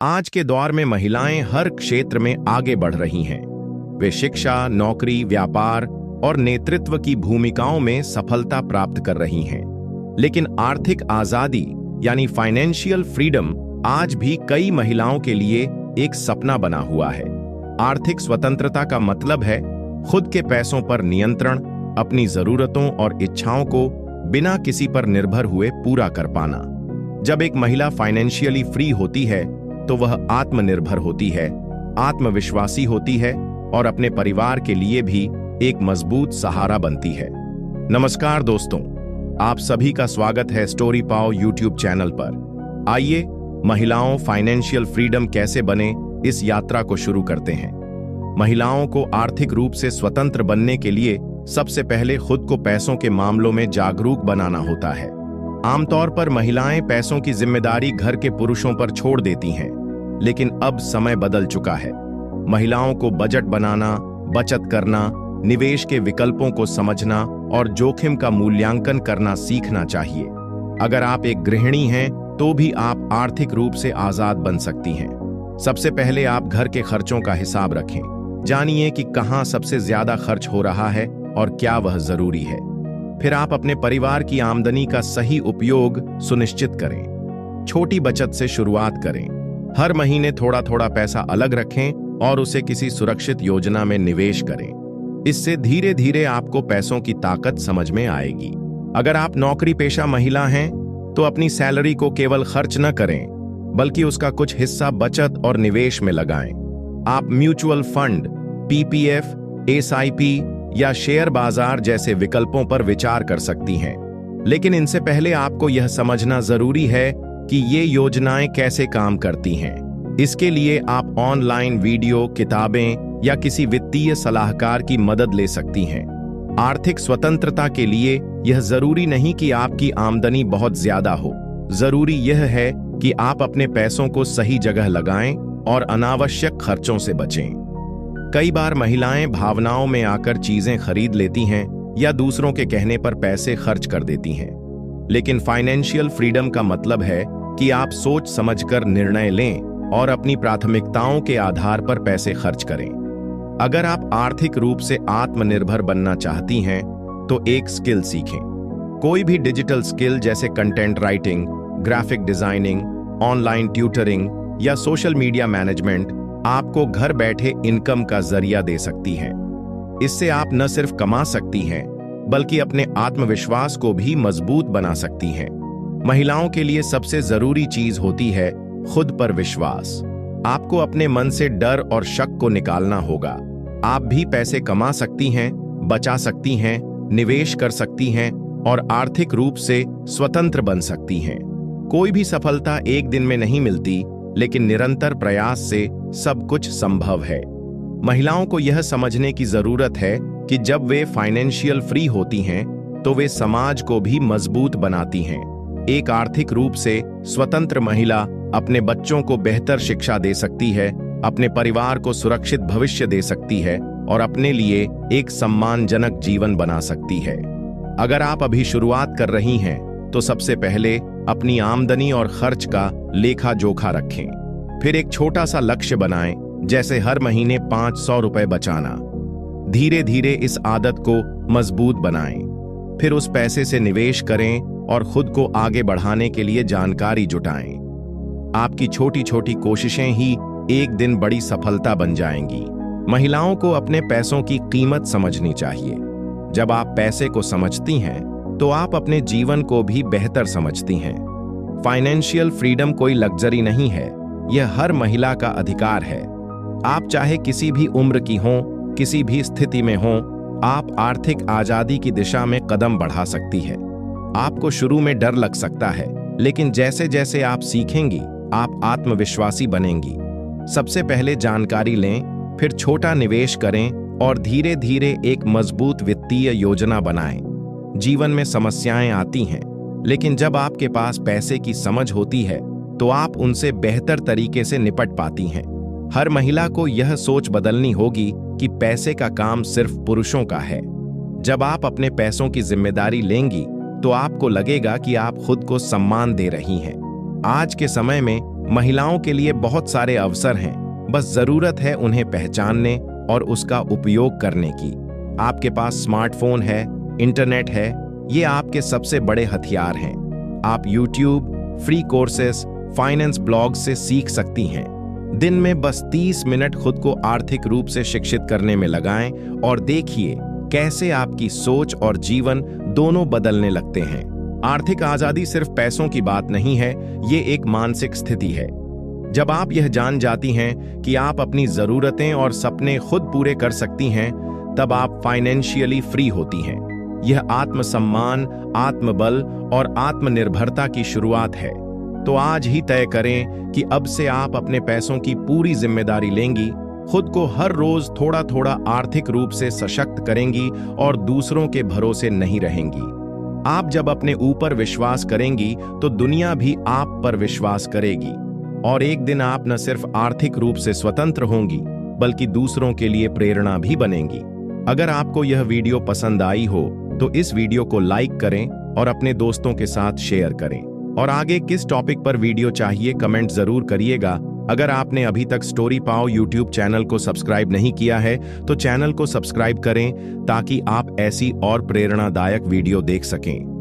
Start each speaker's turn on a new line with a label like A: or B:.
A: आज के दौर में महिलाएं हर क्षेत्र में आगे बढ़ रही हैं। वे शिक्षा, नौकरी, व्यापार और नेतृत्व की भूमिकाओं में सफलता प्राप्त कर रही हैं। लेकिन आर्थिक आजादी यानी फाइनेंशियल फ्रीडम आज भी कई महिलाओं के लिए एक सपना बना हुआ है। आर्थिक स्वतंत्रता का मतलब है खुद के पैसों पर नियंत्रण, अपनी जरूरतों और इच्छाओं को बिना किसी पर निर्भर हुए पूरा कर पाना। जब एक महिला फाइनेंशियली फ्री होती है तो वह आत्मनिर्भर होती है, आत्मविश्वासी होती है और अपने परिवार के लिए भी एक मजबूत सहारा बनती है। नमस्कार दोस्तों, आप सभी का स्वागत है स्टोरी पाव यूट्यूब चैनल पर। आइए महिलाओं फाइनेंशियल फ्रीडम कैसे बने, इस यात्रा को शुरू करते हैं। महिलाओं को आर्थिक रूप से स्वतंत्र बनने के लिए सबसे पहले खुद को पैसों के मामलों में जागरूक बनाना होता है। आमतौर पर महिलाएं पैसों की जिम्मेदारी घर के पुरुषों पर छोड़ देती हैं, लेकिन अब समय बदल चुका है। महिलाओं को बजट बनाना, बचत करना, निवेश के विकल्पों को समझना और जोखिम का मूल्यांकन करना सीखना चाहिए। अगर आप एक गृहिणी हैं तो भी आप आर्थिक रूप से आजाद बन सकती हैं। सबसे पहले आप घर के खर्चों का हिसाब रखें। जानिए कि कहां सबसे ज्यादा खर्च हो रहा है और क्या वह जरूरी है। फिर आप अपने परिवार की आमदनी का सही उपयोग सुनिश्चित करें। छोटी बचत से शुरुआत करें। हर महीने थोड़ा थोड़ा पैसा अलग रखें और उसे किसी सुरक्षित योजना में निवेश करें। इससे धीरे धीरे आपको पैसों की ताकत समझ में आएगी। अगर आप नौकरी पेशा महिला हैं तो अपनी सैलरी को केवल खर्च न करें, बल्कि उसका कुछ हिस्सा बचत और निवेश में लगाएं। आप म्यूचुअल फंड, पीपीएफ, एसआईपी या शेयर बाजार जैसे विकल्पों पर विचार कर सकती हैं। लेकिन इनसे पहले आपको यह समझना जरूरी है कि ये योजनाएं कैसे काम करती हैं। इसके लिए आप ऑनलाइन वीडियो, किताबें या किसी वित्तीय सलाहकार की मदद ले सकती हैं। आर्थिक स्वतंत्रता के लिए यह जरूरी नहीं कि आपकी आमदनी बहुत ज्यादा हो। जरूरी यह है कि आप अपने पैसों को सही जगह लगाएं और अनावश्यक खर्चों से बचें। कई बार महिलाएं भावनाओं में आकर चीजें खरीद लेती हैं या दूसरों के कहने पर पैसे खर्च कर देती हैं। लेकिन फाइनेंशियल फ्रीडम का मतलब है कि आप सोच समझकर निर्णय लें और अपनी प्राथमिकताओं के आधार पर पैसे खर्च करें। अगर आप आर्थिक रूप से आत्मनिर्भर बनना चाहती हैं तो एक स्किल सीखें। कोई भी डिजिटल स्किल जैसे content writing, graphic designing, online tutoring या सोशल मीडिया मैनेजमेंट आपको घर बैठे इनकम का जरिया दे सकती हैं। इससे आप न सिर्फ कमा सकती हैं, बल्कि अपने आत्मविश्वास को भी मजबूत बना सकती हैं। महिलाओं के लिए सबसे जरूरी चीज होती है खुद पर विश्वास। आपको अपने मन से डर और शक को निकालना होगा। आप भी पैसे कमा सकती हैं, बचा सकती हैं, निवेश कर सकती हैं और आर्थिक रूप से स्वतंत्र बन सकती हैं। कोई भी सफलता एक दिन में नहीं मिलती, लेकिन निरंतर प्रयास से सब कुछ संभव है। महिलाओं को यह समझने की जरूरत है कि जब वे फाइनेंशियल फ्री होती हैं तो वे समाज को भी मजबूत बनाती हैं। एक आर्थिक रूप से स्वतंत्र महिला अपने बच्चों को बेहतर शिक्षा दे सकती है, अपने परिवार को सुरक्षित भविष्य दे सकती है और अपने लिए एक सम्मानजनक जीवन बना सकती है। अगर आप अभी शुरुआत कर रही हैं तो सबसे पहले अपनी आमदनी और खर्च का लेखा जोखा रखें। फिर एक छोटा सा लक्ष्य बनाएं, जैसे हर महीने 500 रुपए बचाना। धीरे धीरे इस आदत को मजबूत बनाएं। फिर उस पैसे से निवेश करें और खुद को आगे बढ़ाने के लिए जानकारी जुटाएं। आपकी छोटी छोटी कोशिशें ही एक दिन बड़ी सफलता बन जाएंगी। महिलाओं को अपने पैसों की कीमत समझनी चाहिए। जब आप पैसे को समझती हैं तो आप अपने जीवन को भी बेहतर समझती हैं। फाइनेंशियल फ्रीडम कोई लग्जरी नहीं है, यह हर महिला का अधिकार है। आप चाहे किसी भी उम्र की हों, किसी भी स्थिति में हों, आप आर्थिक आजादी की दिशा में कदम बढ़ा सकती है। आपको शुरू में डर लग सकता है, लेकिन जैसे जैसे आप सीखेंगी, आप आत्मविश्वासी बनेंगी। सबसे पहले जानकारी लें, फिर छोटा निवेश करें और धीरे धीरे एक मजबूत वित्तीय योजना बनाएं। जीवन में समस्याएं आती हैं, लेकिन जब आपके पास पैसे की समझ होती है तो आप उनसे बेहतर तरीके से निपट पाती हैं। हर महिला को यह सोच बदलनी होगी कि पैसे का काम सिर्फ पुरुषों का है। जब आप अपने पैसों की जिम्मेदारी लेंगी तो आपको लगेगा कि आप खुद को सम्मान दे रही हैं। आज के समय में महिलाओं के लिए बहुत सारे अवसर हैं, बस जरूरत है उन्हें पहचानने और उसका उपयोग करने की। आपके पास स्मार्टफोन है, इंटरनेट है, ये आपके सबसे बड़े हथियार हैं। आप YouTube, free courses, finance blog से सीख सकती हैं। दिन में बस 30 मिनट खुद को आर्थिक रूप से शिक्षित करने में लगाएं और देखिए कैसे आपकी सोच और जीवन दोनों बदलने लगते हैं। आर्थिक आजादी सिर्फ पैसों की बात नहीं है, ये एक मानसिक स्थिति है। जब आप यह जान जाती हैं कि आप अपनी जरूरतें और सपने खुद पूरे कर सकती हैं, तब आप फाइनेंशियली फ्री होती हैं। यह आत्मसम्मान, आत्मबल और आत्मनिर्भरता की शुरुआत है। तो आज ही तय करें कि अब से आप अपने पैसों की पूरी जिम्मेदारी लेंगी, खुद को हर रोज थोड़ा थोड़ा आर्थिक रूप से सशक्त करेंगी और दूसरों के भरोसे नहीं रहेंगी। आप जब अपने ऊपर विश्वास करेंगी तो दुनिया भी आप पर विश्वास करेगी और एक दिन आप न सिर्फ आर्थिक रूप से स्वतंत्र होंगी बल्कि दूसरों के लिए प्रेरणा भी बनेंगी। अगर आपको यह वीडियो पसंद आई हो तो इस वीडियो को लाइक करें और अपने दोस्तों के साथ शेयर करें। और आगे किस टॉपिक पर वीडियो चाहिए कमेंट जरूर करिएगा। अगर आपने अभी तक स्टोरी पाओ यूट्यूब चैनल को सब्सक्राइब नहीं किया है तो चैनल को सब्सक्राइब करें ताकि आप ऐसी और प्रेरणादायक वीडियो देख सकें।